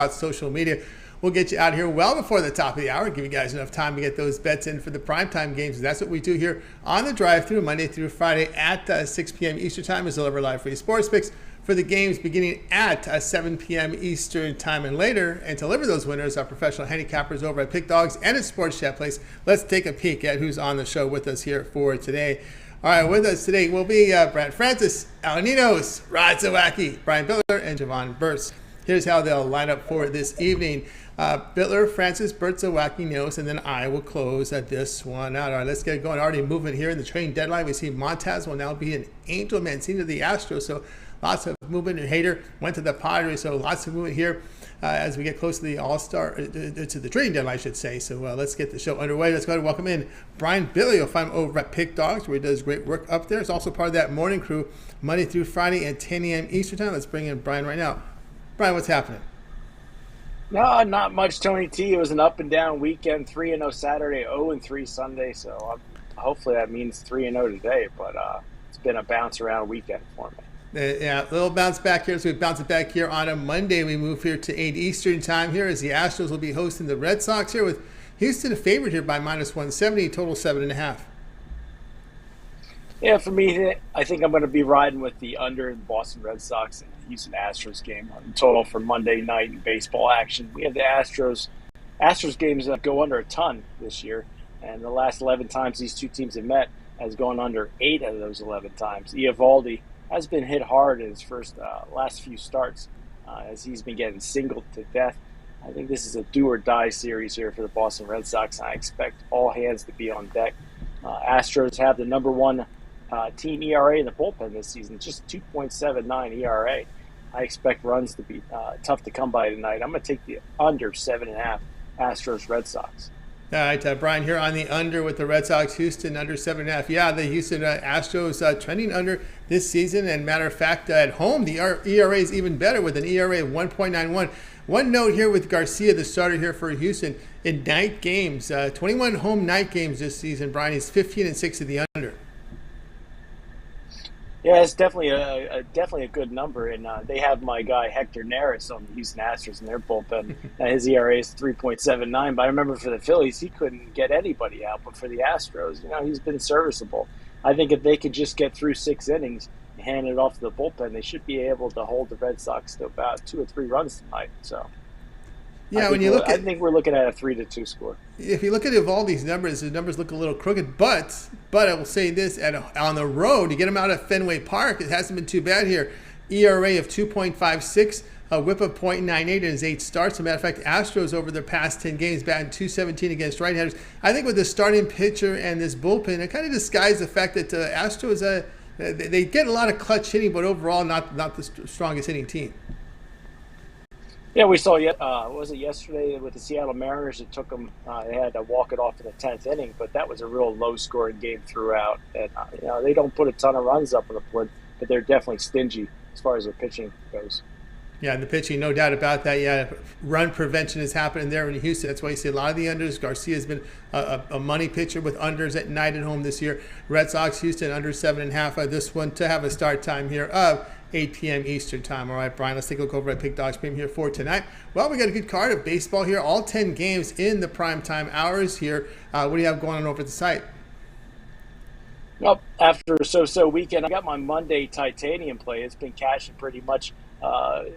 social media. We'll get you out here well before the top of the hour, give you guys enough time to get those bets in for the primetime games. That's what we do here on the drive-thru Monday through Friday at 6 p.m. Eastern Time. Is deliver live for you sports picks for the games beginning at 7 p.m. Eastern Time and later. And to deliver those winners, our professional handicappers over at Pick Dogs and at Sports Chat Place. Let's take a peek at who's on the show with us here for today. All right, with us today will be Brad Francis, Ninos, Zawacky, Brian Bitler, and Jovan Burts. Here's how they'll line up for this evening. Bitler, Francis, Burts, Zawacky, Ninos, and then I will close at this one out. All right, let's get going. Already moving here in the trading deadline. We see Montez will now be an Angel, Mancini to the Astros. So lots of movement. And Hader went to the Padres. So lots of movement here as we get close to the All-Star, to the trading deadline, I should say. So let's get the show underway. Let's go ahead and welcome in Brian Bitler. You'll find him over at Pick Dogs, where he does great work up there. It's also part of that morning crew, Monday through Friday at 10 a.m. Eastern Time. Let's bring in Brian right now. Brian, what's happening? No, not much, Tony T. It was an up and down weekend. 3-0 Saturday, 0-3 Sunday. So hopefully that means 3-0 today. But it's been a bounce around weekend for me. Yeah, a little bounce back here. So we bounce it back here on a Monday. We move here to 8 Eastern Time here as the Astros will be hosting the Red Sox here with Houston a favorite here by -170, total 7.5. Yeah, for me, I think I'm going to be riding with the under in the Boston Red Sox and the Houston Astros game on total for Monday night in baseball action. We have the Astros games that go under a ton this year, and the last 11 times these two teams have met has gone under 8 of those 11 times. Eovaldi has been hit hard in his last few starts as he's been getting singled to death. I think this is a do-or-die series here for the Boston Red Sox. I expect all hands to be on deck. Astros have the number one team ERA in the bullpen this season, just 2.79 ERA. I expect runs to be tough to come by tonight. I'm going to take the under 7.5 Astros Red Sox. All right, Brian here on the under with the Red Sox. Houston under 7.5. Yeah, the Houston Astros trending under this season. And matter of fact, at home, the ERA is even better with an ERA of 1.91. One note here with Garcia, the starter here for Houston, in night games, 21 home night games this season. Brian, he's 15-6 to the under. Yeah, it's definitely a good number, and they have my guy Hector Neris on the Houston Astros in their bullpen. His ERA is 3.79, but I remember for the Phillies, he couldn't get anybody out. But for the Astros, he's been serviceable. I think if they could just get through 6 innings and hand it off to the bullpen, they should be able to hold the Red Sox to about 2 or 3 runs tonight. So, yeah, I think we're looking at a 3-2 score. If you look at Eovaldi's numbers, his numbers look a little crooked. But I will say this: on the road, you get him out at Fenway Park, it hasn't been too bad here. ERA of 2.56, a WHIP of 0.98 in his 8 starts. As a matter of fact, Astros over their past 10 games batting .217 against right-handers. I think with the starting pitcher and this bullpen, it kind of disguised the fact that Astros they get a lot of clutch hitting, but overall not the strongest hitting team. Yeah, we saw was it yesterday with the Seattle Mariners? It took them. They had to walk it off in the 10th inning, but that was a real low-scoring game throughout. And they don't put a ton of runs up on the board, but they're definitely stingy as far as their pitching goes. Yeah, and the pitching, no doubt about that. Yeah, run prevention is happening there in Houston. That's why you see a lot of the unders. Garcia has been a money pitcher with unders at night at home this year. Red Sox, Houston, under 7.5. This one to have a start time here of 8 p.m. Eastern Time. All right, Brian, let's take a look over at Pick Dogs Premium here for tonight. Well, we got a good card of baseball here. All 10 games in the primetime hours here. What do you have going on over at the site? Well, after a so-so weekend, I got my Monday titanium play. It's been cashing pretty much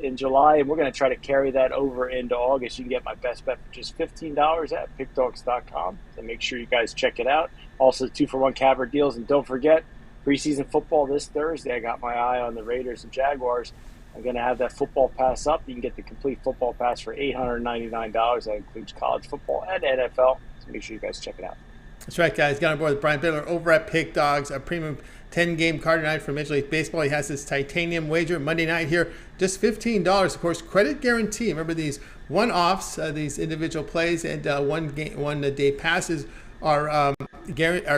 in July, and we're going to try to carry that over into August. You can get my best bet for just $15 at pickdogs.com. So make sure you guys check it out. Also, 2-for-1 Caber deals. And don't forget, preseason football this Thursday. I got my eye on the Raiders and Jaguars. I'm going to have that football pass up. You can get the complete football pass for $899. That includes college football and NFL. So make sure you guys check it out. That's right, guys. Got on board with Brian Bitler over at Pick Dogs, a premium 10-game card tonight for Major League Baseball. He has this titanium wager Monday night here, just $15. Of course, credit guarantee. Remember these one-offs, these individual plays, and one-day passes are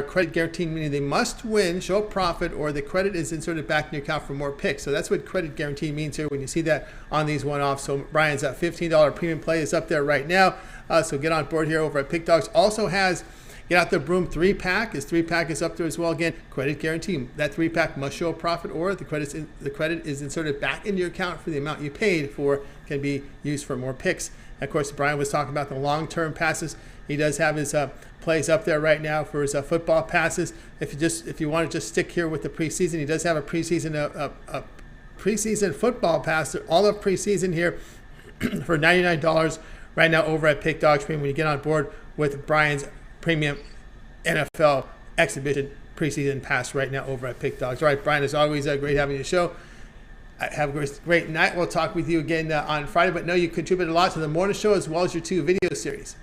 credit guaranteed, meaning they must win, show a profit, or the credit is inserted back in your account for more picks. So that's what credit guarantee means here when you see that on these one-offs. So Brian's $15 premium play is up there right now. So get on board here over at Pick Dogs. Also has Get out the Broom 3-pack. His 3-pack is up there as well. Again, credit guarantee. That 3-pack must show a profit, or the credit is inserted back into your account for the amount you paid for, can be used for more picks. Of course, Brian was talking about the long-term passes. He does have his plays up there right now for his football passes. If you want to just stick here with the preseason, he does have a preseason football pass, all of preseason here for $99 right now over at Pick Dogs Premium when you get on board with Brian's premium NFL exhibition preseason pass right now over at Pick Dogs. All right, Brian, as always, great having you on the show. Have a great night. We'll talk with you again on Friday, but know you contributed a lot to the morning show as well as your 2 video series.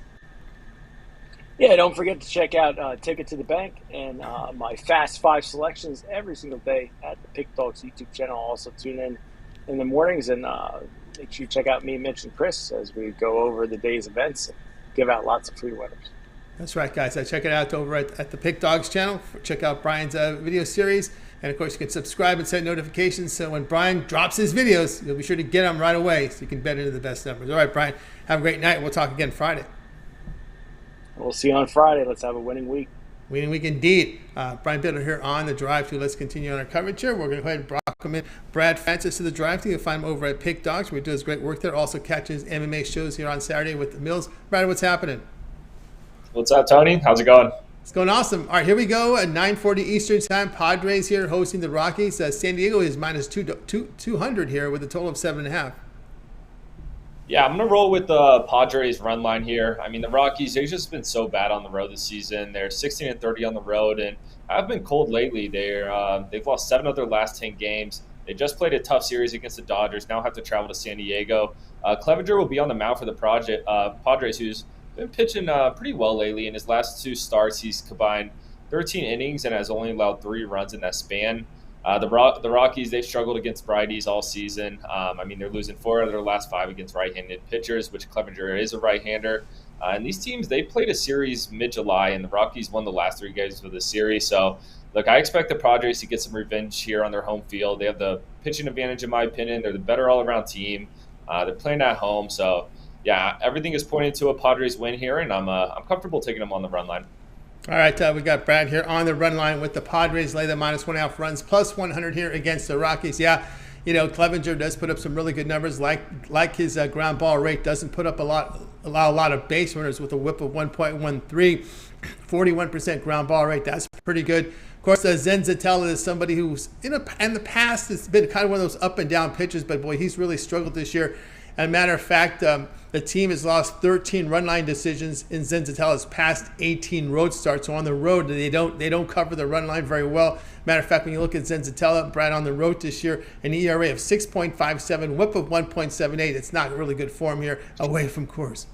Yeah, don't forget to check out Ticket to the Bank and my Fast 5 selections every single day at the Pick Dogs YouTube channel. Also tune in the mornings and make sure you check out me, Mitch, and Chris as we go over the day's events and give out lots of free winners. That's right, guys. Check it out over at the Pick Dogs channel. Check out Brian's video series. And, of course, you can subscribe and set notifications so when Brian drops his videos, you'll be sure to get them right away so you can bet into the best numbers. All right, Brian, have a great night. We'll talk again Friday. We'll see you on Friday. Let's have a winning week. Winning week indeed. Brian Bitler here on the drive-thru. Let's continue on our coverage here. We're going to go ahead and welcome in Brad Francis to the drive-thru. You'll find him over at Pick Dogs, where he does great work there. Also catches MMA shows here on Saturday with the Mills. Brad, what's happening? What's up, Tony? How's it going? It's going awesome. All right, here we go at 9:40 Eastern Time. Padres here hosting the Rockies. San Diego is minus 200 here with a total of 7.5. Yeah, I'm going to roll with the Padres run line here. I mean, the Rockies, they've just been so bad on the road this season. They're 16-30 on the road, and have been cold lately. They've lost 7 of their last 10 games. They just played a tough series against the Dodgers, now have to travel to San Diego. Clevenger will be on the mound for the Padres, who's been pitching pretty well lately. In his last 2 starts, he's combined 13 innings and has only allowed 3 runs in that span. The Rockies, they've struggled against righties all season. I mean, they're losing 4 out of their last 5 against right-handed pitchers, which Clevenger is a right-hander. And these teams, they played a series mid-July, and the Rockies won the last 3 games of the series. So, look, I expect the Padres to get some revenge here on their home field. They have the pitching advantage, in my opinion. They're the better all-around team. They're playing at home. So, yeah, everything is pointing to a Padres win here, and I'm comfortable taking them on the run line. All right, we got Brad here on the run line with the Padres. Lay the minus 1.5 runs, plus 100 here against the Rockies. Yeah, you know, Clevenger does put up some really good numbers. Like his ground ball rate, doesn't put up allow a lot of base runners with a whip of 1.13, 41% ground ball rate. That's pretty good. Of course, Zenzatella is somebody who's in the past has been kind of one of those up and down pitchers, but boy, he's really struggled this year. As a matter of fact, the team has lost 13 run line decisions in Zenzatella's past 18 road starts. So on the road, they don't cover the run line very well. Matter of fact, when you look at Zenzatella, Brad, on the road this year, an ERA of 6.57, whip of 1.78. It's not really good form here away from course.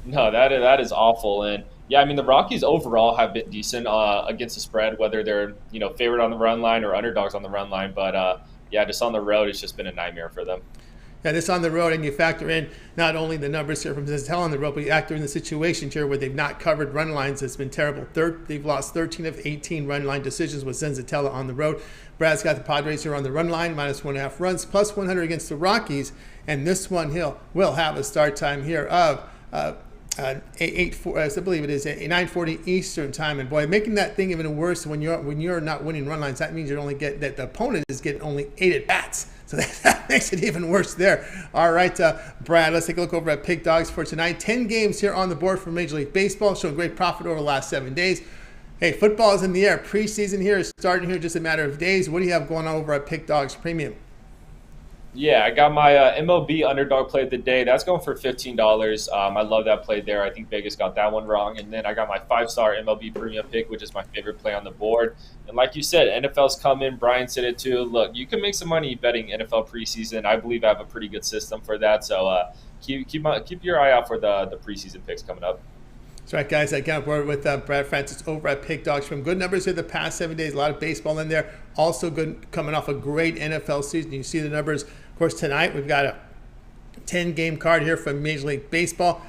No, that is awful. And yeah, I mean, the Rockies overall have been decent against the spread, whether they're favored on the run line or underdogs on the run line. But yeah, just on the road, it's just been a nightmare for them. Yeah, this on the road, and you factor in not only the numbers here from Zenzatella on the road, but you factor in the situation here where they've not covered run lines. It's been terrible. They've lost 13 of 18 run line decisions with Zenzatella on the road. Brad's got the Padres here on the run line, minus 1.5 runs, plus 100 against the Rockies. And this one will have a start time here of 8:40, I believe it is 9:40 Eastern time. And boy, making that thing even worse when you're not winning run lines, that means you only get that the opponent is getting only 8 at bats. So that makes it even worse there. All right, Brad, let's take a look over at Pick Dogs for tonight. 10 games here on the board for Major League Baseball, showing great profit over the last 7 days. Hey, football is in the air. Preseason here is starting here just a matter of days. What do you have going on over at Pick Dogs Premium? Yeah, I got my MLB underdog play of the day. That's going for $15. I love that play there. I think Vegas got that one wrong. And then I got my 5-star MLB premium pick, which is my favorite play on the board. And like you said, NFL's coming. Brian said it too. Look, you can make some money betting NFL preseason. I believe I have a pretty good system for that. So keep your eye out for the preseason picks coming up. That's right, guys. I got aboard with Brad Francis over at Pick Dogs. From good numbers here the past 7 days. A lot of baseball in there. Also good, coming off a great NFL season. You see the numbers. Of course, tonight we've got a 10-game card here from Major League Baseball.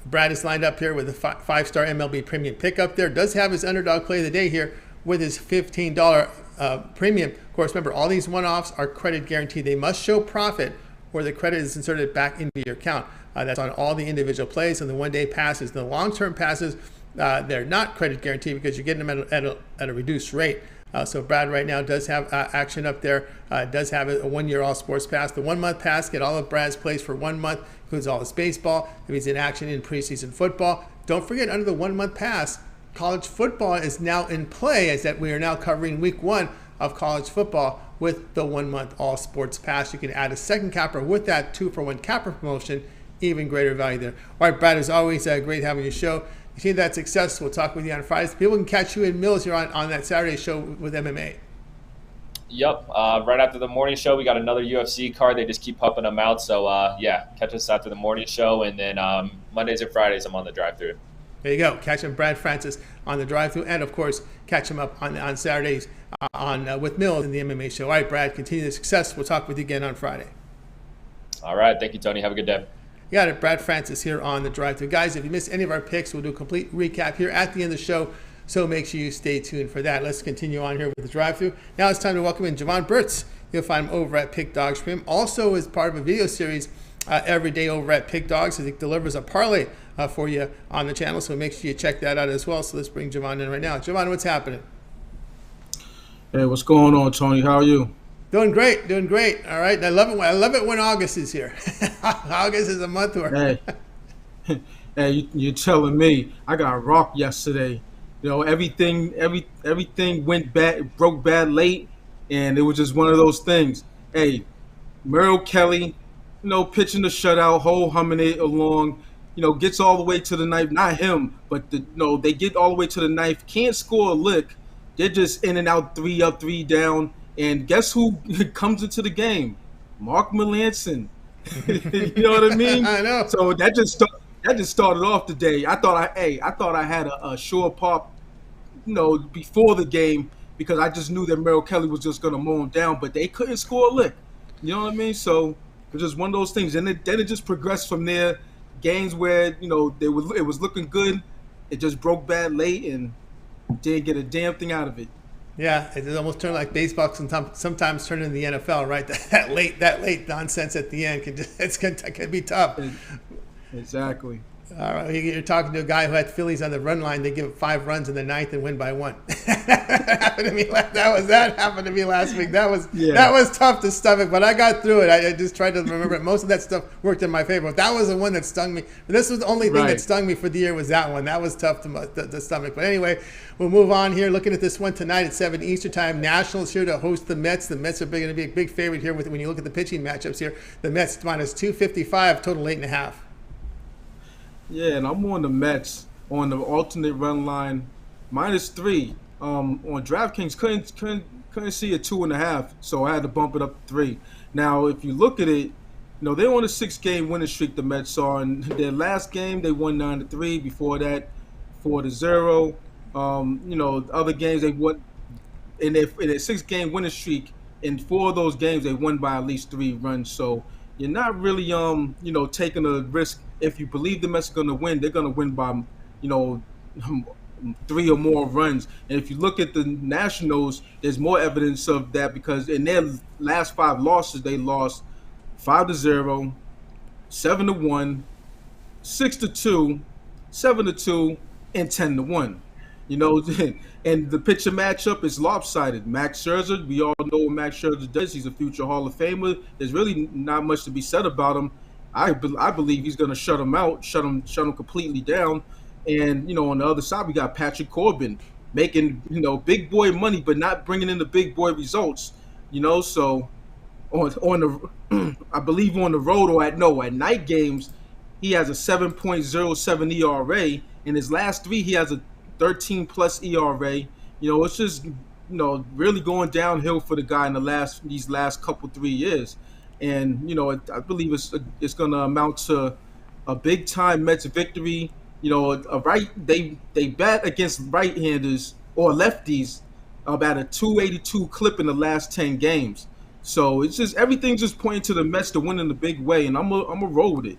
Brad is lined up here with a 5-star MLB premium pickup there. Does have his underdog play of the day here with his $15 premium. Of course, remember, all these one-offs are credit guaranteed. They must show profit, where the credit is inserted back into your account. That's on all the individual plays and the one-day passes. The long-term passes, they're not credit guaranteed because you're getting them at a reduced rate. So Brad right now does have action up there, does have a 1 year all sports pass. The 1 month pass, get all of Brad's plays for 1 month, includes all his baseball, if he's in action in preseason football. Don't forget, under the 1 month pass, college football is now in play, as that we are now covering week 1 of college football with the 1 month all sports pass. You can add a second capper with that 2-for-1 capper promotion, even greater value there. All right, Brad, as always, great having your show. Continue that success. We'll talk with you on Fridays. People can catch you in Mills here on that Saturday show with MMA. Yep. Right after the morning show, we got another UFC card. They just keep pumping them out. So, catch us after the morning show. And then Mondays and Fridays, I'm on the drive-thru. There you go. Catch him, Brad Francis, on the drive-thru. And, of course, catch him up on Saturdays with Mills in the MMA show. All right, Brad, continue the success. We'll talk with you again on Friday. All right. Thank you, Tony. Have a good day. You got it, Brad Francis here on the drive-thru. Guys, if you missed any of our picks, we'll do a complete recap here at the end of the show, so make sure you stay tuned for that. Let's continue on here with the drive-thru. Now it's time to welcome in Jovan Burts. You'll find him over at Pick Dogs Premium. Also as part of a video series every day over at Pick Dogs, as he delivers a parlay for you on the channel, so make sure you check that out as well. So let's bring Jovan in right now. Jovan, what's happening? Hey, what's going on, Tony? How are you? Doing great. All right. I love it when August is here. August is a month where. Hey, you're telling me I got rocked yesterday. You know, everything went bad, broke bad late, and it was just one of those things. Hey, Merrill Kelly, pitching the shutout, whole humming it along, gets all the way to the ninth. Not him, but they get all the way to the ninth. Can't score a lick. They're just in and out, 3 up, 3 down. And guess who comes into the game? Mark Melanson. You know what I mean? I know. So that just started off the day. I thought I had a sure pop, before the game, because I just knew that Merrill Kelly was just gonna mow him down, but they couldn't score a lick. You know what I mean? So it was just one of those things, and then it just progressed from there. Games where it was looking good, it just broke bad late and didn't get a damn thing out of it. Yeah, it almost turned like baseball sometimes turn into the NFL, right? That late nonsense at the end can be tough. Exactly. All right, you're talking to a guy who had Phillies on the run line. They give up 5 runs in the 9th and win by 1. That happened to me last week. That was tough to stomach, but I got through it. I just tried to remember it. Most of that stuff worked in my favor. But that was the one that stung me. This was the only thing that stung me for the year, was that one. That was tough to stomach. But anyway, we'll move on here. Looking at this one tonight at 7 Eastern Time. Nationals here to host the Mets. The Mets are going to be a big favorite here when you look at the pitching matchups here. The Mets minus 255, total 8.5. Yeah, and I'm on the Mets on the alternate run line, -3. On DraftKings, couldn't see a 2.5, so I had to bump it up to 3. Now, if you look at it, they're on a 6-game winning streak. The Mets are. In their last game, they won 9-3. Before that, 4-0. Other games they won in their 6-game winning streak. In 4 of those games, they won by at least 3 runs. So you're not really taking a risk. If you believe the Mets are going to win, they're going to win by 3 or more runs. And if you look at the Nationals, there's more evidence of that, because in their last 5 losses, they lost 5-0, 7-1, 6-2, 7-2, and 10-1. And the pitcher matchup is lopsided. Max Scherzer, we all know what Max Scherzer does. He's a future Hall of Famer. There's really not much to be said about him. I believe he's going to shut him out, shut him completely down. And, on the other side, we got Patrick Corbin making, big boy money, but not bringing in the big boy results, So on the, I believe on the road or at night games, he has a 7.07 ERA. In his last 3, he has a 13+ ERA. It's just, really going downhill for the guy in these last couple 3 years. And, I believe it's going to amount to a big-time Mets victory. They bat against right-handers or lefties about a 282 clip in the last 10 games. So it's just everything's just pointing to the Mets to win in a big way, and I'm a roll with it.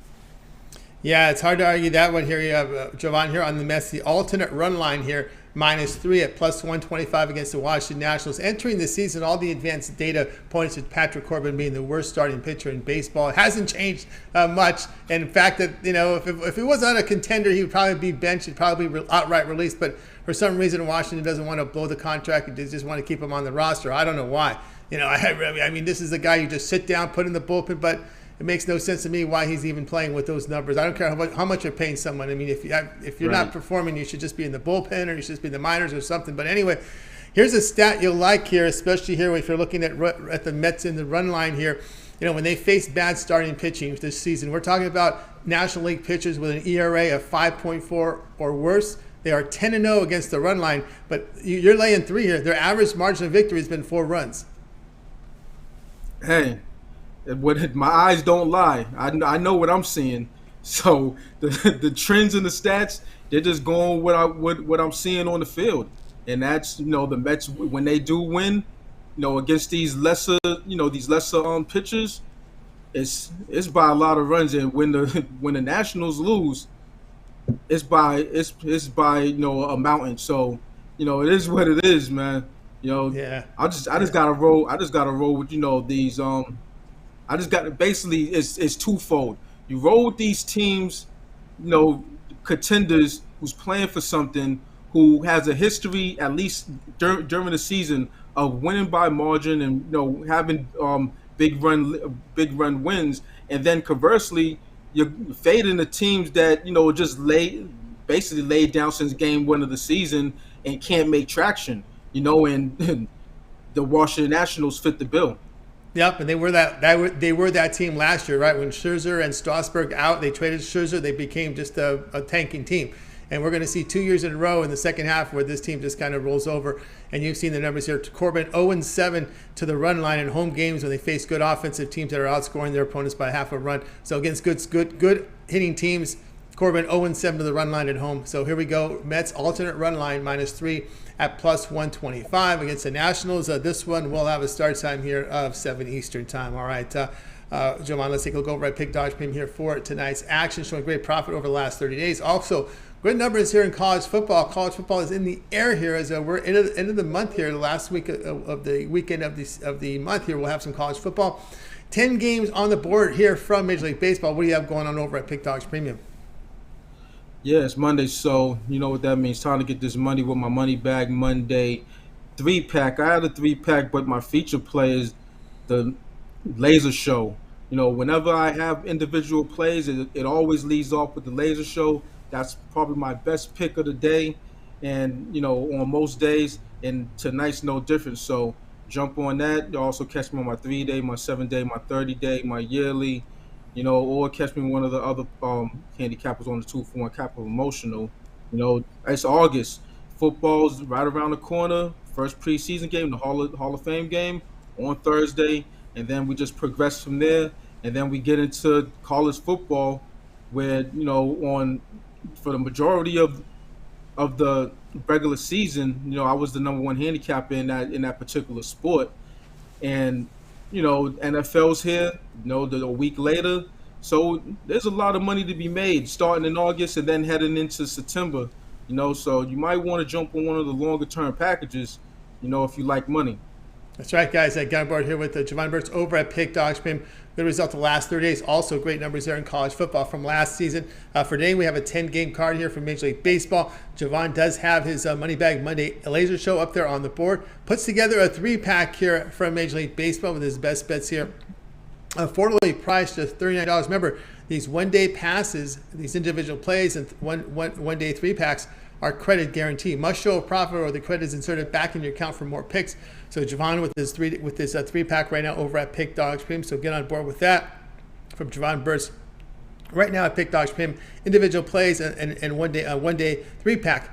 Yeah, it's hard to argue that one here. You have Jovan here on the Mets, the alternate run line here, -3 at +125 against the Washington Nationals. Entering the season, all the advanced data points to Patrick Corbin being the worst starting pitcher in baseball. It hasn't changed much. And in fact, that if he was on a contender, he would probably be benched. He'd probably be outright released. But for some reason, Washington doesn't want to blow the contract. They just want to keep him on the roster. I don't know why. I mean, this is the guy you just sit down, put in the bullpen, but it makes no sense to me why he's even playing with those numbers. I don't care how much you're paying someone. I mean, if you're not performing, you should just be in the bullpen or you should just be in the minors or something. But anyway, here's a stat you'll like here, especially here if you're looking at the Mets in the run line here. When they face bad starting pitching this season, we're talking about National League pitchers with an ERA of 5.4 or worse. They are 10-0 against the run line, but you're laying 3 here. Their average margin of victory has been 4 runs. Hey. My eyes don't lie. I know what I'm seeing. So the trends and the stats, they're just going what I'm seeing on the field, and that's the Mets when they do win, against these lesser pitchers, it's by a lot of runs, and when the Nationals lose, it's by a mountain. So it is what it is, man. Yeah. I just gotta roll. I just gotta roll with these I just got basically it's twofold. You roll with these teams, contenders who's playing for something, who has a history at least during the season of winning by margin and having big run wins, and then conversely you're fading the teams that just basically laid down since game 1 of the season and can't make traction. And the Washington Nationals fit the bill. Yep, and they were that team last year, right? When Scherzer and Strasburg out, they traded Scherzer. They became just a tanking team. And we're going to see 2 years in a row in the second half where this team just kind of rolls over. And you've seen the numbers here. Corbin 0-7 to the run line in home games when they face good offensive teams that are outscoring their opponents by half a run. So against good hitting teams, Corbin 0-7 to the run line at home. So here we go. Mets alternate run line -3 at +125 against the Nationals. This one will have a start time here of 7 Eastern time. All right, Jovan, let's take a look over at Pick Dodge Pim here for tonight's action, showing great profit over the last 30 days. Also, good numbers here in college football. College football is in the air here as we're end of the month here. The last week of the weekend of the month here, we'll have some college football. 10 games on the board here from Major League Baseball. What do you have going on over at Pick Dodge Premium? Yeah, it's Monday, so you know what that means. Time to get this money with my Money Bag Monday 3-pack. I had a 3-pack, but my feature play is the Laser Show. Whenever I have individual plays, it always leads off with the Laser Show. That's probably my best pick of the day, and on most days, and tonight's no different. So jump on that. You'll also catch me on my 3-day, my 7-day, my 30-day, my yearly. Or catch me one of the other handicappers on the 2-for-1 Capital Emotional. It's August. Football's right around the corner. First preseason game, the Hall of Fame game on Thursday, and then we just progress from there. And then we get into college football, where for the majority of the regular season, I was the number 1 handicapper in that particular sport, and NFL's here, a week later. So there's a lot of money to be made starting in August and then heading into September, so you might want to jump on one of the longer term packages, if you like money. That's right, guys. I got on board here with Jovan Burts over at Pick Dodge Pim. Good result the last 30 days. Also great numbers there in college football from last season. For today, we have a 10-game card here from Major League Baseball. Jovan does have his Money Bag Monday Laser Show up there on the board. Puts together a 3-pack here from Major League Baseball with his best bets here. Affordably priced just $39. Remember, these one-day passes, these individual plays, and one-day 3-packs are credit guarantee. Must show a profit or the credit is inserted back in your account for more picks. So Jovan with this 3-pack right now over at Pick Dodge Pim. So get on board with that from Jovan Burts. Right now at Pick Dodge Pim, individual plays and one day 3-pack,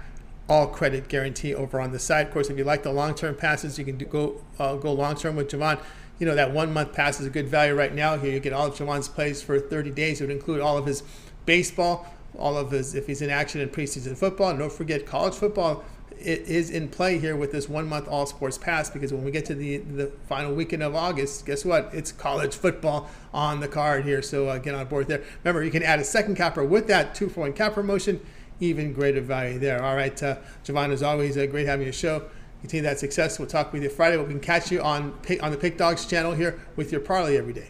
all credit guarantee over on the site. Of course, if you like the long-term passes, you can go long-term with Jovan. That 1-month pass is a good value right now. Here you get all of Jovan's plays for 30 days. It would include all of his baseball, all of his, if he's in action in preseason football. And don't forget, college football is in play here with this 1-month all sports pass, because when we get to the final weekend of August, guess what? It's college football on the card here. So get on board there. Remember, you can add a second capper with that 2-for-1 cap promotion even greater value there. All right, Jovan, as always, great having your show. Continue that success. We'll talk with you Friday, but we can catch you on the Pick Dogs channel here with your parlay every day.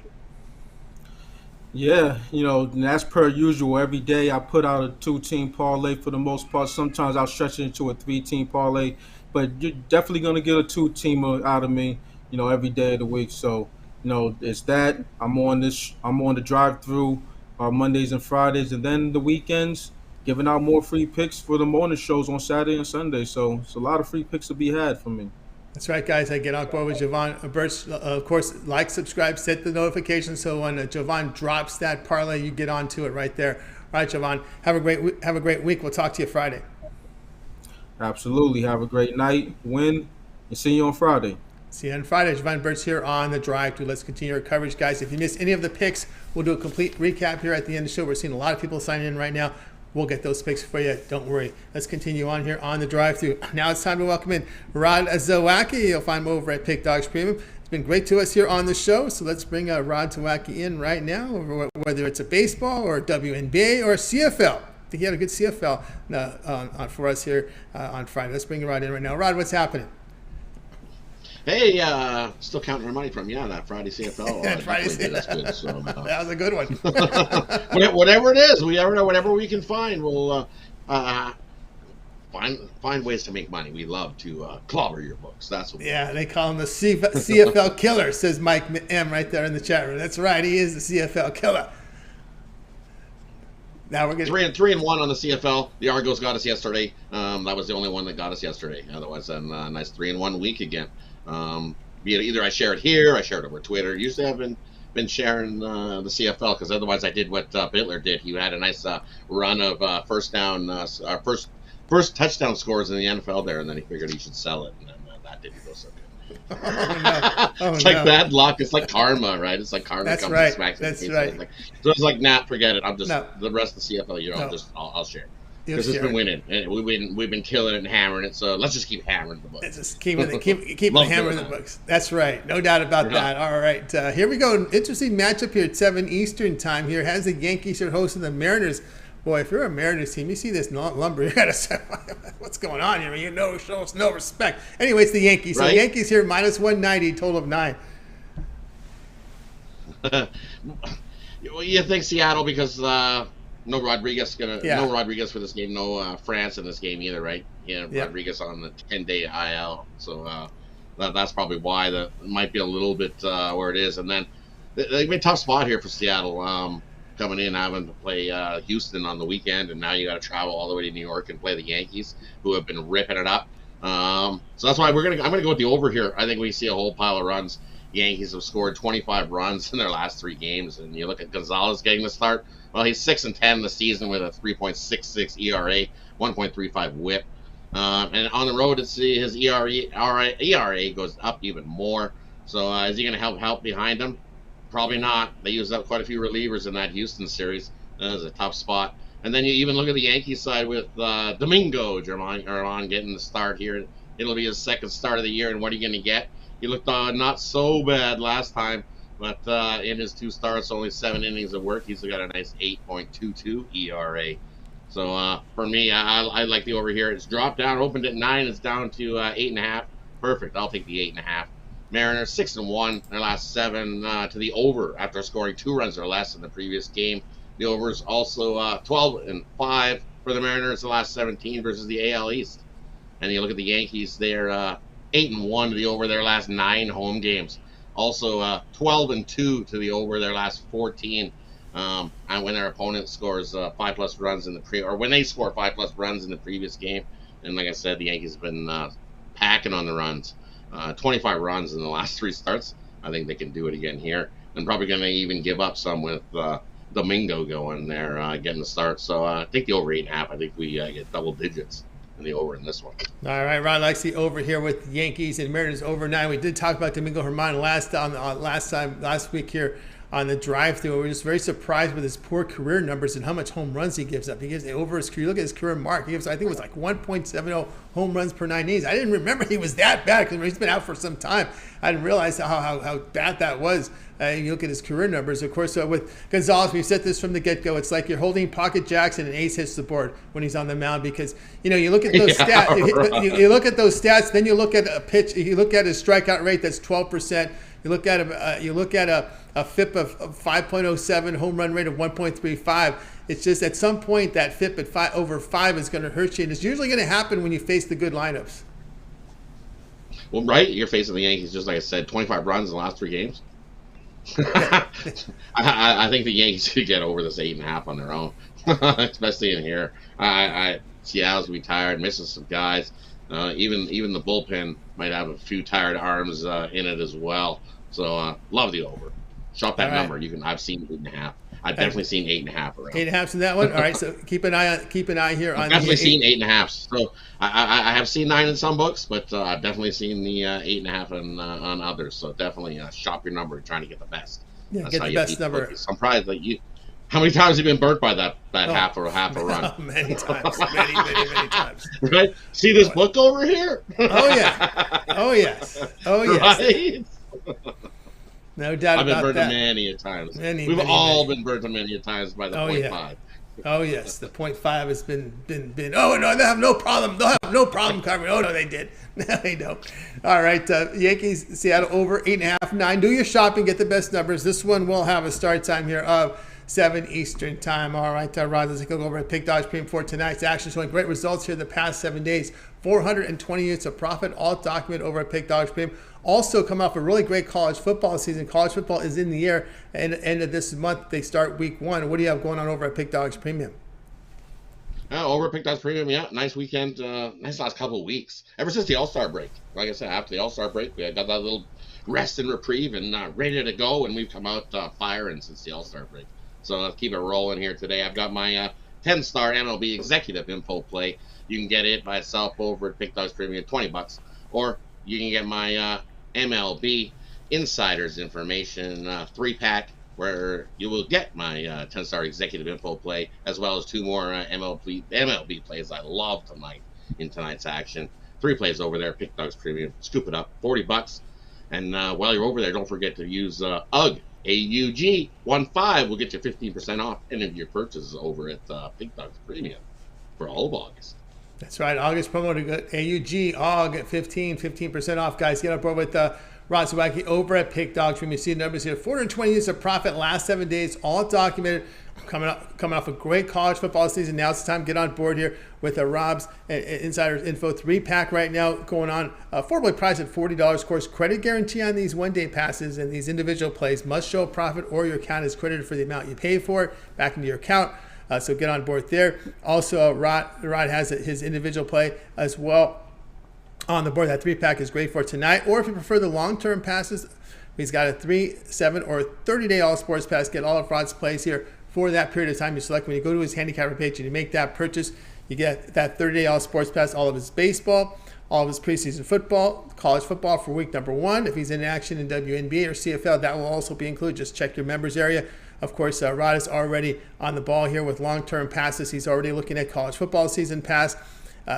Yeah, and as per usual, every day I put out a 2-team parlay for the most part. Sometimes I'll stretch it into a 3-team parlay, but you're definitely going to get a 2-teamer out of me, every day of the week. So, it's that. I'm on the drive-through Mondays and Fridays, and then the weekends, giving out more free picks for the morning shows on Saturday and Sunday. So it's a lot of free picks to be had from me. That's right, guys. I get on board with Jovan Burts. Of course, like, subscribe, set the notifications so when Jovan drops that parlay, you get onto it right there. All right, Jovan, have a great week. We'll talk to you Friday. Absolutely. Have a great night, win, and see you on Friday. See you on Friday. Jovan Burts here on the drive to. Let's continue our coverage, guys. If you missed any of the picks, we'll do a complete recap here at the end of the show. We're seeing a lot of people signing in right now. We'll get those picks for you. Don't worry. Let's continue on here on the drive-through. Now it's time to welcome in Rod Zawacky. You'll find him over at Pick Dogs Premium. It's been great to us here on the show, so let's bring Rod Zawacky in right now, whether it's a baseball or a WNBA or a CFL. I think he had a good CFL for us here on Friday. Let's bring Rod in right now. Rod, what's happening? Hey, still counting our money from that Friday CFL. That Friday CFL. Good, so, that was a good one. whatever it is, whatever we can find, we'll find ways to make money. We love to clobber your books. That's what. Yeah, they call him the CFL killer, says Mike M right there in the chat room. That's right, he is the CFL killer. Now we're getting 3-1 on the CFL. The Argos got us yesterday. That was the only one that got us yesterday. Otherwise, a nice 3-1 week again. Either I share it here, I share it over Twitter. Usually I haven't been sharing the CFL because otherwise I did what Bitler did. He had a nice run of first touchdown scores in the NFL there, and then he figured he should sell it, and then that didn't go so good. It's like bad luck. It's like karma, right? It's like karma comes and smacks in the face. Right. So it's like, nah, forget it. I'm just the rest of the CFL. I'll share. Because it's been winning, and we've been killing it and hammering it. So let's just keep hammering the books. Just keep hammering the books. That's right, no doubt about that. All right, here we go. Interesting matchup here at 7 Eastern time. Here has the Yankees here hosting the Mariners. Boy, if you're a Mariners team, you see this lumber, you gotta say, what's going on here? Show us no respect. Anyway, it's the Yankees. So the Yankees here minus 190, total of 9. You think Seattle because. No Rodriguez for this game. No France in this game either, right? Rodriguez on the 10-day IL, so that's probably why that might be a little bit where it is. And then they've been a tough spot here for Seattle, coming in having to play Houston on the weekend, and now you got to travel all the way to New York and play the Yankees, who have been ripping it up. So that's why I'm gonna go with the over here. I think we see a whole pile of runs. Yankees have scored 25 runs in their last 3 games, and you look at Gonzalez getting the start. Well, he's 6-10 this season with a 3.66 ERA, 1.35 WHIP, and on the road, his ERA goes up even more. So is he going to help behind him? Probably not. They used up quite a few relievers in that Houston series. That was a tough spot. And then you even look at the Yankees side with Domingo Germán getting the start here. It'll be his second start of the year, and what are you going to get? He looked not so bad last time, but in his 2 starts, only 7 innings of work, he's got a nice 8.22 ERA. So for me, I like the over here. It's dropped down, opened at 9, it's down to 8.5. Perfect. I'll take the 8.5. Mariners 6-1 their last 7 to the over after scoring 2 runs or less in the previous game. The over is also 12-5 for the Mariners the last 17 versus the AL East. And you look at the Yankees, they're 8-1 to the over their last 9 home games. Also 12-2 to the over their last 14. And when their opponent scores 5+ runs in when they score 5+ runs in the previous game. And like I said, the Yankees have been packing on the runs. 25 runs in the last 3 starts. I think they can do it again here. And probably going to even give up some with Domingo going there, getting the start. So take the over 8.5. I think we get double digits in the over in this one. All right, Ron likes the over here with Yankees and Mariners over 9. We did talk about Domingo Germán last week here on the drive-through. We're just very surprised with his poor career numbers and how much home runs he gives up. He gives over his career. Look at his career mark. He gives, I think it was like 1.70 home runs per 9 innings. I didn't remember he was that bad because he's been out for some time. I didn't realize how bad that was. You look at his career numbers. Of course, with Gonzalez, we've said this from the get-go. It's like you're holding Pocket Jackson and Ace hits the board when he's on the mound because, you look at those stats. Right. You look at those stats, then you look at a pitch. You look at his strikeout rate, that's 12%. You look at a FIP of 5.07, home run rate of 1.35. It's just at some point that FIP at over 5 is going to hurt you, and it's usually going to happen when you face the good lineups. Well, right, you're facing the Yankees, just like I said, 25 runs in the last 3 games. I think the Yankees could get over this 8.5 on their own, especially in here. Seattle's retired, missing some guys. Even the bullpen might have a few tired arms in it as well. So love the over. Shop that number. I've seen 8.5. I've definitely seen 8.5 around. 8.5's in that one. All right, so keep an eye here on. I've definitely seen 8.5. So I have seen 9 in some books, but I've definitely seen the 8.5 on others. So definitely shop your number, trying to get the best. Yeah, That's get how the you best beat number. Bookies. I'm surprised that you. How many times have you been burnt by that half a run? Many times, many times. Right? See this book over here? Oh yeah. Oh yes. Right? No doubt I've been about burnt that. many a times. We've We've all been burnt many a times by the 0.5. Yeah. Oh yes, the 0.5 has been. Oh no, they have no problem. They'll have no problem covering. Oh no, they did. No, they don't. All right, Yankees, Seattle over 8.5, 9. Do your shopping, get the best numbers. This one will have a start time here of 7 Eastern time. All right, Rod, let's go over at Pick Dodge Premium for tonight's action. Showing great results here the past 7 days. 420 units of profit, all documented over at Pick Dodge Premium. Also come off a really great college football season. College football is in the air, and at the end of this month, they start week 1. What do you have going on over at Pick Dodge Premium? Over at Pick Dodge Premium, yeah, nice weekend, nice last couple of weeks. Ever since the All-Star break, like I said, after the All-Star break, we got that little rest and reprieve and ready to go, and we've come out firing since the All-Star break. So let's keep it rolling here today. I've got my 10-star MLB executive info play. You can get it by itself over at Pick Dodge Premium, $20, or you can get my MLB Insiders information 3-pack, where you will get my 10-star executive info play, as well as 2 more MLB plays I love tonight in tonight's action. 3 plays over there, Pick Dogs Premium. Scoop it up, $40. And while you're over there, don't forget to use UG, AUG15 will get you 15% off any of your purchases over at Pick Dogs Premium for all of August. That's right, August promo to go AUG, AUG at 15% off, guys. Get on board with Rod Zawacky over at Pick Dog Premium. You see the numbers here, 420 units of profit last 7 days, all documented. Coming off a great college football season. Now it's time to get on board here with Rob's Insider Info 3-pack right now going on. Affordably priced at $40. Of course, credit guarantee on these one-day passes and these individual plays must show a profit or your account is credited for the amount you paid for it back into your account. So get on board there. Also, Rod has his individual play as well on the board. That 3-pack is great for tonight. Or if you prefer the long-term passes, he's got a 3, 7, or 30-day all-sports pass. Get all of Rod's plays here for that period of time you select. When you go to his handicapper page and you make that purchase, you get that 30-day all-sports pass, all of his baseball, all of his preseason football, college football for week number 1. If he's in action in WNBA or CFL, that will also be included. Just check your members area. Of course, Rod is already on the ball here with long-term passes. He's already looking at college football season pass.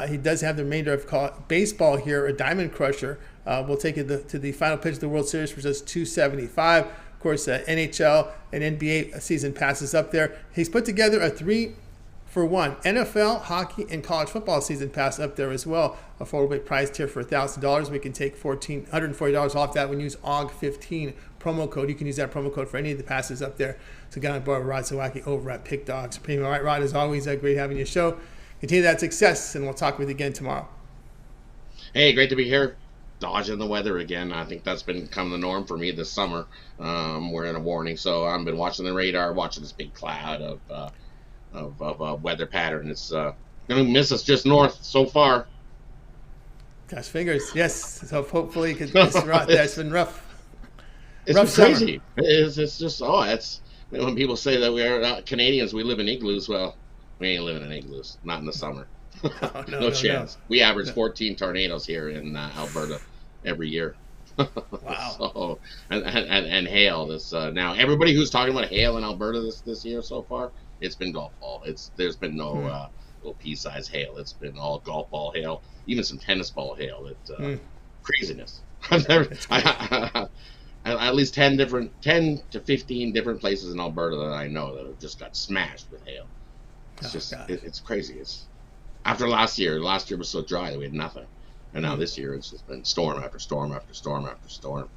He does have the remainder of baseball here, a Diamond Crusher. We'll take it to the final pitch of the World Series for just $275. Of course, NHL and NBA season passes up there. He's put together a 3-for-1 NFL, hockey, and college football season pass up there as well. Affordably priced here for $1,000. We can take $140 off that when you use AUG15 promo code. You can use that promo code for any of the passes up there. So get on board with Rod Zawacky over at Pick Dogs Premium. All right, Rod, as always, great having your show. Continue that success, and we'll talk with you again tomorrow. Hey, great to be here. Dodging the weather again. I think that's become the norm for me this summer. We're in a warning, so I've been watching the radar, watching this big cloud of weather pattern. It's going to miss us just north so far. Gosh, fingers. Yes. So hopefully, because it's been rough. It's rough been crazy. It's just it's when people say that we are Canadians, we live in igloos. Well, we ain't living in igloos. Not in the summer. No chance. We average 14 tornadoes here in Alberta every year. Wow. So and hail this now. Everybody who's talking about hail in Alberta this year so far, it's been golf ball. There's been no little pea-sized hail. It's been all golf ball hail, even some tennis ball hail. Craziness. I've never, at least 10 to 15 different places in Alberta that I know that have just got smashed with hail. It's it's crazy. It's after last year. Last year was so dry that we had nothing. And now this year it's just been storm after storm after storm after storm.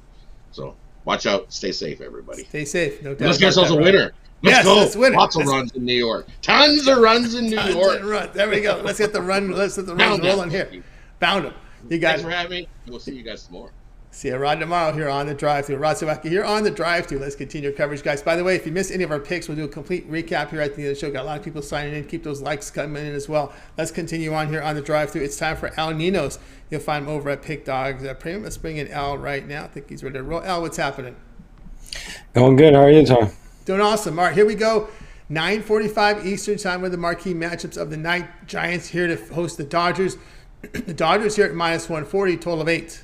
So watch out, stay safe, everybody. Stay safe, no doubt. Let's get ourselves a winner. Let's go. Let's win it. Lots of runs in New York. Tons of runs in New York. There we go. Let's get the run. Let's get the runs rolling here. Bound them. You guys. Thanks for having me. We'll see you guys tomorrow. See you, Rod, tomorrow here on the Drive-Thru. Rod Zawacky here on the Drive-Thru. Let's continue our coverage, guys. By the way, if you missed any of our picks, we'll do a complete recap here at the end of the show. Got a lot of people signing in. Keep those likes coming in as well. Let's continue on here on the Drive-Thru. It's time for Al Ninos. You'll find him over at Pick Dogs Premium. Let's bring in Al right now. I think he's ready to roll. Al, what's happening? Going good. How are you, Tom? Doing awesome. All right, here we go. 9:45 Eastern time with the marquee matchups of the night. Giants here to host the Dodgers. The Dodgers here at -140, total of 8.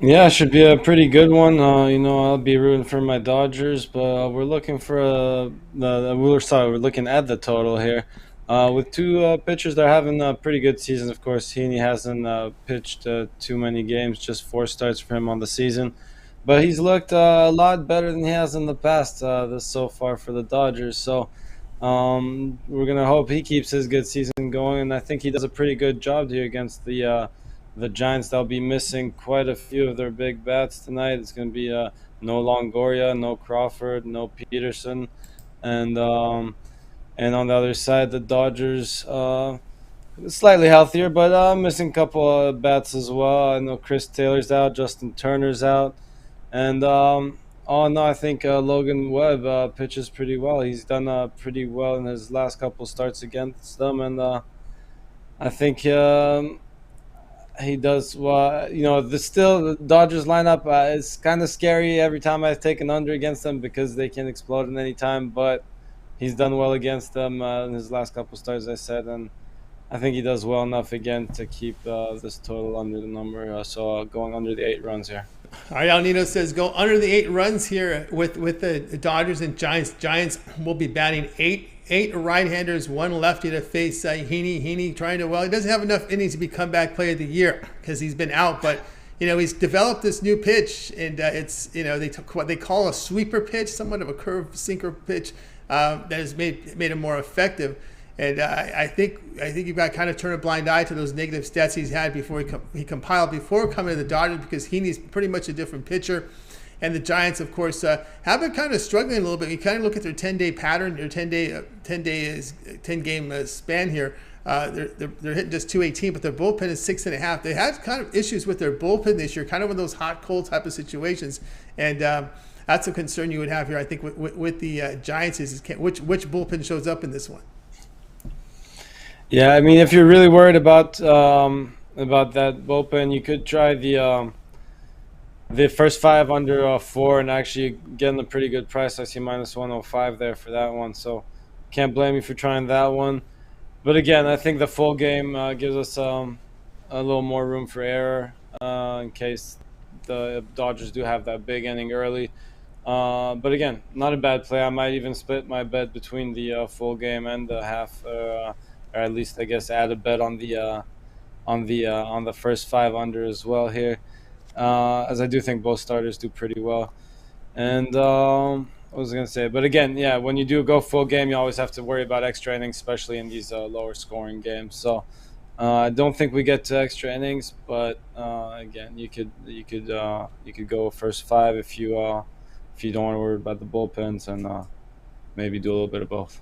Yeah, it should be a pretty good one. I'll be rooting for my Dodgers, but we're looking for we're looking at the total here. With two pitchers that are having pretty good seasons. Of course, Heaney hasn't pitched too many games, just 4 starts for him on the season. But he's looked a lot better than he has in the past so far for the Dodgers. So we're going to hope he keeps his good season going, and I think he does a pretty good job here against the Giants. They'll be missing quite a few of their big bats tonight. It's going to be no Longoria, no Crawford, no Peterson. And on the other side, the Dodgers slightly healthier, but missing a couple of bats as well. I know Chris Taylor's out, Justin Turner's out. And I think Logan Webb pitches pretty well. He's done pretty well in his last couple starts against them. And I think he does well. The Dodgers lineup is kind of scary every time I've taken under against them because they can explode at any time. But he's done well against them in his last couple starts, as I said, and I think he does well enough again to keep this total under the number. So going under the 8 runs here. All right, Al Nino says go under the 8 runs here with the Dodgers and Giants. Giants will be batting 8 right-handers, 1 lefty to face Heaney. Heaney trying to, he doesn't have enough innings to be comeback player of the year because he's been out, but he's developed this new pitch, and it's they took what they call a sweeper pitch, somewhat of a curve sinker pitch that has made him more effective. And I think you've got to kind of turn a blind eye to those negative stats he's had before he compiled before coming to the Dodgers, because Heaney's pretty much a different pitcher. And the Giants, of course, have been kind of struggling a little bit. You kind of look at their 10-day pattern, their 10-game span here. They're hitting just 218, but their bullpen is 6.5. They had kind of issues with their bullpen this year, kind of one of those hot cold type of situations, and that's a concern you would have here. I think with the Giants is which bullpen shows up in this one. Yeah, I mean, if you're really worried about that bullpen, you could try the first 5 under 4 and actually getting a pretty good price. I see -105 there for that one, so can't blame you for trying that one. But again, I think the full game gives us a little more room for error in case the Dodgers do have that big inning early. But again, not a bad play. I might even split my bet between the full game and the half. Or at least I guess add a bet on the first 5 under as well here, as I do think both starters do pretty well. And what was I gonna say? But again, yeah, when you do go full game, you always have to worry about extra innings, especially in these lower scoring games. So I don't think we get to extra innings, but again, you could go first 5 if you don't want to worry about the bullpens, and maybe do a little bit of both.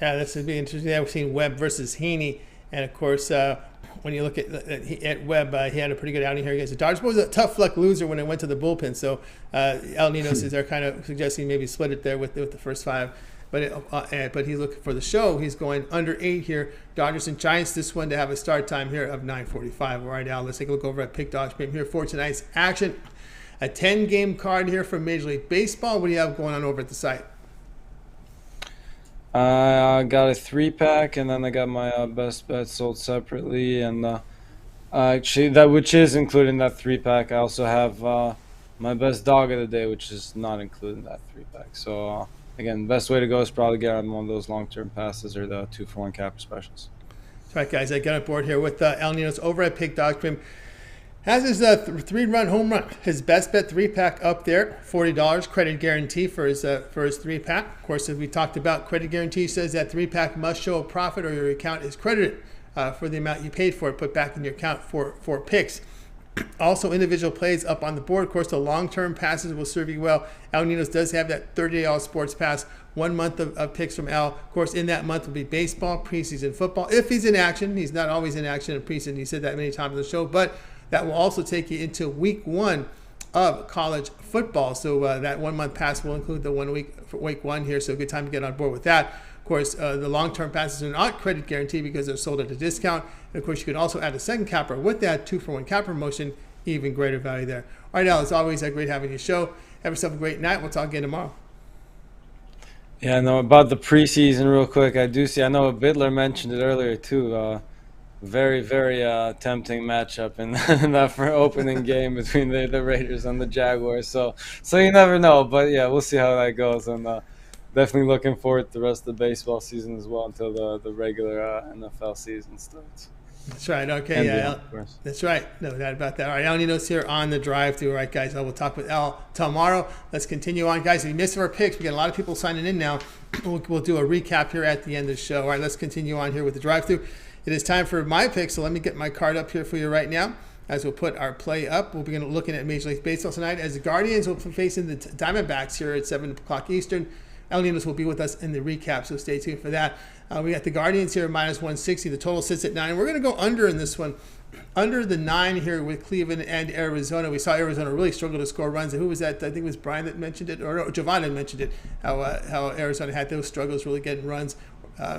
Yeah, this would be interesting. We've seen Webb versus Heaney, and of course, when you look at Webb, he had a pretty good outing here against the Dodgers. But was a tough luck loser when it went to the bullpen. So El Ninos is there, kind of suggesting maybe split it there with the first 5. But he's looking for the show. He's going under 8 here. Dodgers and Giants. This one to have a start time here of 9:45. All right, Al, let's take a look over at Pick Dogs here for tonight's action. A 10-game card here from Major League Baseball. What do you have going on over at the site? I got a 3-pack, and then I got my best bet sold separately, and Actually, that which is included in that 3-pack. I also have my best dog of the day, which is not included in that 3-pack. So again, best way to go is probably get on one of those long-term passes or the 2-for-1 capper specials. That's right, guys. I got on board here with El Ninos over at Pig Dog Cream. Has his 3-run home run, his best bet 3-pack up there, $40 credit guarantee for his 3-pack. Of course, as we talked about, credit guarantee says that 3-pack must show a profit or your account is credited for the amount you paid for it, put back in your account for picks. Also, individual plays up on the board. Of course, the long-term passes will serve you well. El Ninos does have that 30-day all sports pass, 1 month of picks from El. Of course, in that month will be baseball, preseason football. If he's in action, he's not always in action in preseason. He said that many times on the show, but that will also take you into week 1 of college football. So that 1 month pass will include the 1 week for week 1 here. So good time to get on board with that. Of course, the long-term passes are not credit guaranteed because they're sold at a discount. And of course, you can also add a second capper with that 2-for-1 capper promotion, even greater value there. All right, Al, as always, great having you show. Have yourself a great night. We'll talk again tomorrow. Yeah, no, about the preseason real quick. I know Bitler mentioned it earlier too. Very, very tempting matchup in that for opening game between the Raiders and the Jaguars. So you never know. But yeah, we'll see how that goes. And definitely looking forward to the rest of the baseball season as well until the regular NFL season starts. That's right. Okay. Yeah. That's right. No doubt about that. All right. El Ninos here on the drive-thru. All right, guys. We'll talk with El tomorrow. Let's continue on, guys. If you missed our picks, we got a lot of people signing in now. We'll do a recap here at the end of the show. All right. Let's continue on here with the drive-thru. It is time for my picks. So let me get my card up here for you right now. As we'll put our play up, we'll begin looking at Major League Baseball tonight. As the Guardians will be facing the Diamondbacks here at 7 o'clock Eastern. El Ninos will be with us in the recap, so stay tuned for that. We got the Guardians here minus 160. The total sits at 9. We're going to go under in this one. Under the 9 here with Cleveland and Arizona. We saw Arizona really struggle to score runs. And who was that? I think it was Brian that mentioned it, or no, Jovan had mentioned it, how Arizona had those struggles really getting runs.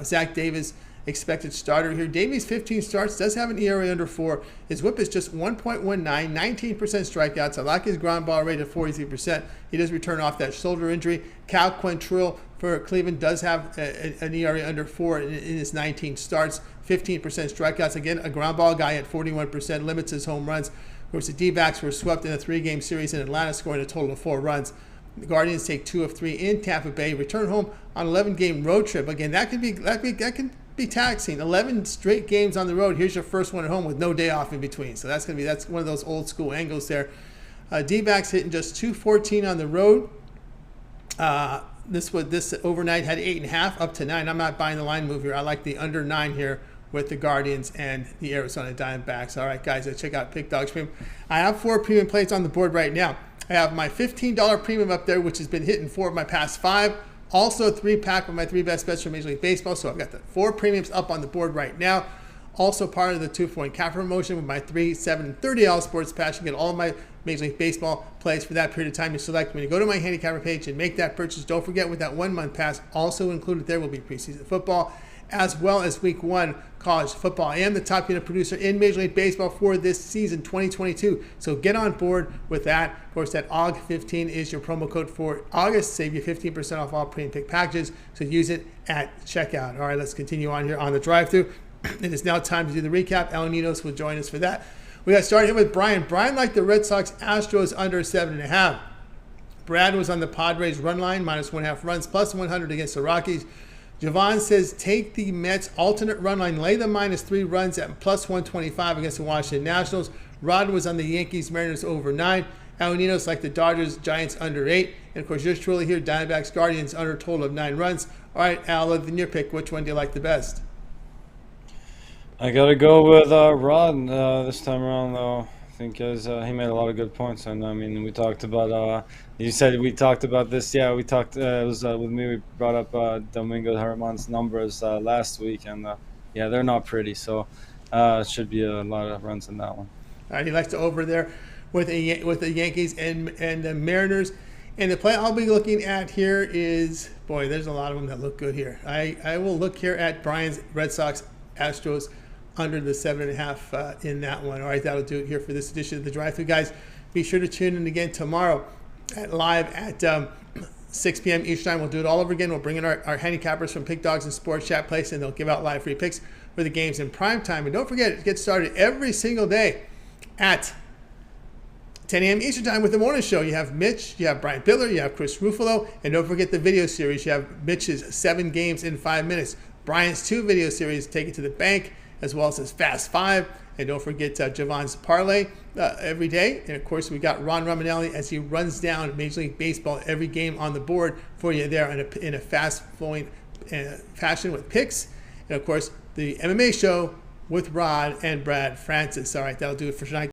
Zach Davis, expected starter here. Davies, 15 starts, does have an ERA under 4. His whip is just 1.19, 19% strikeouts. I like his ground ball rate at 43%. He does return off that shoulder injury. Cal Quantrill for Cleveland does have an ERA under 4 in his 19 starts, 15% strikeouts. Again, a ground ball guy at 41%, limits his home runs. Of course, the D-backs were swept in a 3-game series in Atlanta, scoring a total of 4 runs. The Guardians take 2 of 3 in Tampa Bay, return home on an 11-game road trip. Again, that can be taxing. 11 straight games on the road. Here's your first one at home with no day off in between. So that's one of those old school angles there. D-backs hitting just 214 on the road. This overnight had 8.5 up to 9. I'm not buying the line move here. I like the under 9 here with the Guardians and the Arizona Diamondbacks. All right, guys, check out Pick Dogs Premium. I have 4 premium plays on the board right now. I have my $15 premium up there, which has been hitting 4 of my past 5. Also a 3-pack with my 3 best bets from Major League Baseball. So I've got the 4 premiums up on the board right now. Also part of the 2-for-1 capper promotion with my 3, 7, and $30 sports pass. You get all of my Major League Baseball plays for that period of time you select. When you go to my handicapper page and make that purchase, don't forget with that 1-month pass, also included there will be preseason football, as well as week 1 college football. I am the top unit producer in Major League Baseball for this season 2022. So get on board with that. Of course, that AUG15 is your promo code for August. Save you 15% off all premium pick packages. So use it at checkout. All right, let's continue on here on the drive-thru. It is now time to do the recap. El Ninos will join us for that. We got started here with Brian. Brian liked the Red Sox Astros under 7.5. Brad was on the Padres run line, minus 1.5 runs, plus 100 against the Rockies. Jovan says take the Mets alternate run line, lay the minus 3 runs at plus 125 against the Washington Nationals. Rod was on the Yankees Mariners over 9. El Ninos like the Dodgers Giants under 8. And of course, yours truly here, Diamondbacks Guardians under a total of 9 runs. All right, Al, other than your pick, which one do you like the best? I got to go with Rod this time around, though. I think he made a lot of good points. And I mean, we talked about, you said we talked about this. Yeah, we talked, it was with me, we brought up Domingo Germán's numbers last week. And yeah, they're not pretty. So it should be a lot of runs in that one. All right, he likes to over there with the Yankees and the Mariners. And the play I'll be looking at here is, boy, there's a lot of them that look good here. I will look here at Brian's Red Sox Astros under the 7.5 in that one. All right, that'll do it here for this edition of the Drive-Thru. Guys, be sure to tune in again tomorrow live at 6 p.m. Eastern time. We'll do it all over again. We'll bring in our handicappers from Pick Dogs and Sports Chat Place, and they'll give out live free picks for the games in prime time. And don't forget, it gets started every single day at 10 a.m. Eastern time with the morning show. You have Mitch, you have Brian Bitler, you have Chris Ruffalo, and don't forget the video series. You have Mitch's 7 games in 5 minutes, Brian's 2 video series, Take It to the Bank, as well as his Fast 5. And don't forget Jovan's parlay every day. And, of course, we got Ron Romanelli as he runs down Major League Baseball, every game on the board for you there in a fast-flowing fashion with picks. And, of course, the MMA show with Rod and Brad Francis. All right, that'll do it for tonight.